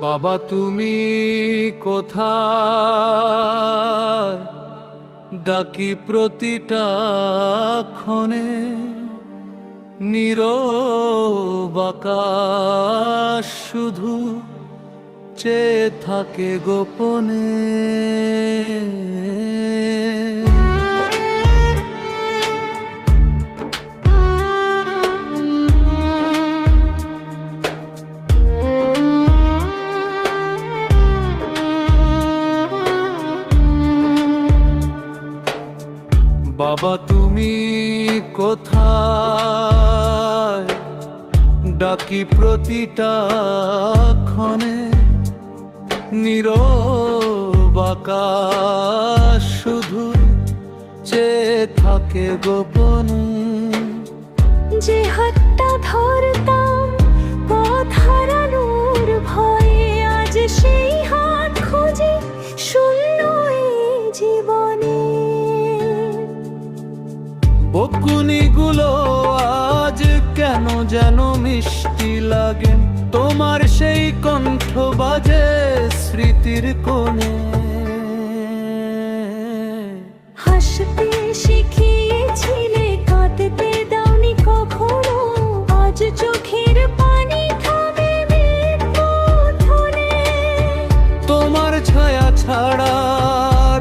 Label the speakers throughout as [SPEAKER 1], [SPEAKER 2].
[SPEAKER 1] বাবা তুমি কোথায়, ডাকি প্রতিটা ক্ষণে, নীরব আকাশ শুধু চেয়ে থাকে গোপনে। বাবা তুমি কোথায়, ডাকি প্রতিটা ক্ষণে, নীরব আকাশ শুধু চেয়ে থাকে গোপনে।
[SPEAKER 2] যে হাতটা ধরতাম পথ হারানোর ভয়ে, আজ সেই হাত খুঁজে শূন্য এই জীবনে।
[SPEAKER 1] বকুনিগুলো আজ কেন যেন মিষ্টি লাগে, তোমার সেই কণ্ঠ বাজে স্মৃতির কোণে।
[SPEAKER 2] হাসতে শিখিয়েছিলে, কাঁদতে দাওনি কখনো, আজ চোখের পানি থামে মৃত্যুধনে।
[SPEAKER 1] তোমার ছায়া ছাড়া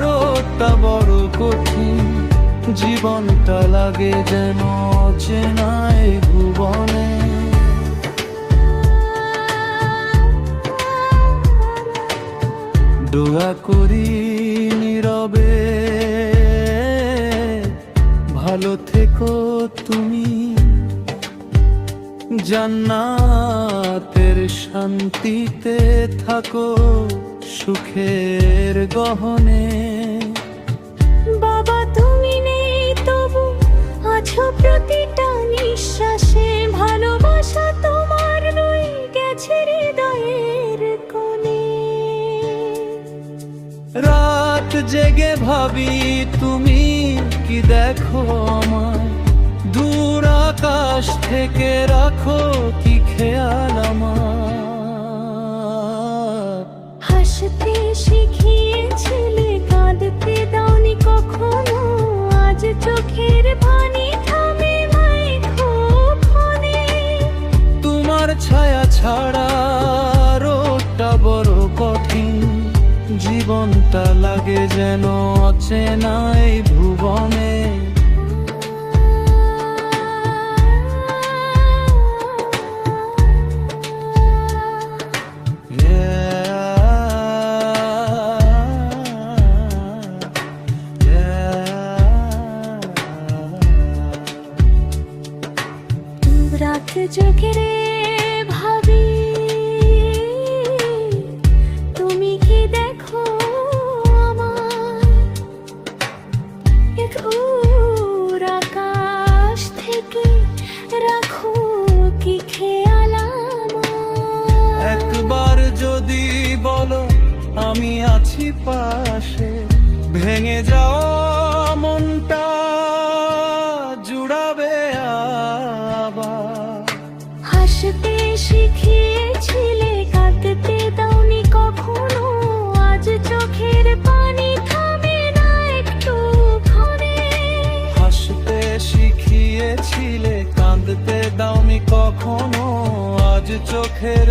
[SPEAKER 1] রোদটা বড় কঠিন, জীবনটা লাগে যেন অচেনাই ভুবনে। দোয়া করি নীরবে, ভালো থেকো তুমি, জান্নাতের শান্তিতে থাকো সুখের গহনে।
[SPEAKER 2] বাবা তুমি নেই তবু আছো প্রতিটা নিঃশ্বাসে, ভালোবাসা তোমার রয়ে গেছে হৃদয়ের কোণে।
[SPEAKER 1] রাত জেগে ভাবি তুমি কি দেখো আমায়, দূর আকাশ থেকে রাখো কি খেয়াল আমার।
[SPEAKER 2] হাসতে শিখিয়েছিলে, কাঁদতে দাওনি কখনো, আজ চোখের পানি থামে ক্ষণে।
[SPEAKER 1] তোমার ছায়া ছাড়া রোদটা বড় কঠিন, জীবনটা লাগে যেন অচেনাই ভুবনে।
[SPEAKER 2] রাত জেগে রে ভাবি তুমি কি দেখো আমার, এক উড় আকাশ থেকে রাখো কি খেয়াল আমার।
[SPEAKER 1] একবার যদি বলো আমি আছি পাশে, ভেঙে যাওয়া মনটা জুড়াবে আবার।
[SPEAKER 2] হাসতে শিখিয়েছিলে, কাঁদতে দাওনি কখনো, আজ চোখের পানি থামে না একটু ক্ষণে।
[SPEAKER 1] হাসতে শিখিয়েছিলে, কাঁদতে দাওনি কখনো, আজ চোখের